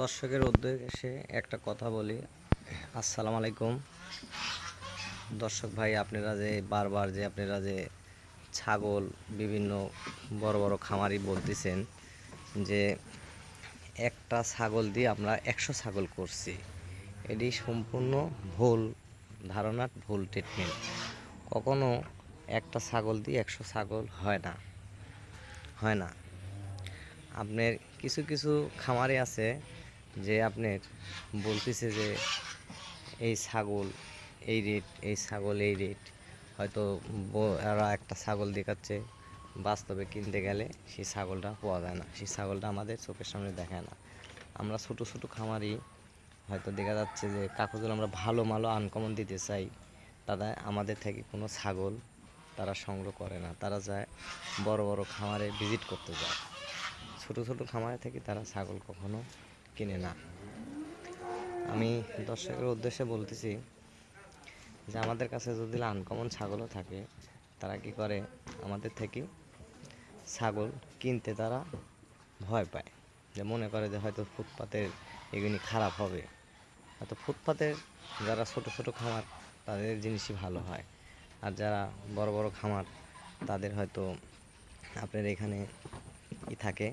দর্শকের উদ্দেশ্যে একটা কথা বলি। আসসালামু আলাইকুম দর্শক ভাই, আপনারা যে বারবার আপনারা যে ছাগল বিভিন্ন বড় বড় খামারি বলতেছেন যে একটা ছাগল দিয়ে আমরা 100 ছাগল করছি, এটি সম্পূর্ণ ভুল ধারণা, ভুল ট্রিটমেন্ট। কখনো একটা ছাগল দিয়ে 100 ছাগল হয় না। আপনার কিছু কিছু খামারে আছে যে আপনার বলতেছে যে এই ছাগল এই রেট, এই ছাগল এই রেট, হয়তো এরা একটা ছাগল দেখাচ্ছে, বাস্তবে কিনতে গেলে সেই ছাগলটা পাওয়া যায় না, সেই ছাগলটা আমাদের চোখের সামনে দেখায় না। আমরা ছোট ছোট খামারি হয়তো দেখা যাচ্ছে যে কাকুজন আমরা ভালো মালও আনকমন দিতে চাই, তারা আমাদের থেকে কোনো ছাগল তারা সংগ্রহ করে না, তারা যায় বড় বড় খামারে ভিজিট করতে যায়, ছোট ছোট খামারে থেকে তারা ছাগল কখনো কিনে না। আমি দর্শকের উদ্দেশ্যে বলতেছি যে আমাদের কাছে যদি আনকমন ছাগলও থাকে, তারা কি করে আমাদের থেকে ছাগল কিনতে তারা ভয় পায়, যে মনে করে যে হয়তো ফুটপাতের এগুলি খারাপ হবে। হয়তো ফুটপাতের যারা ছোট ছোট খামার তাদের জিনিসই ভালো হয়, আর যারা বড় বড় খামার তাদের হয়তো আপনার এখানে থাকে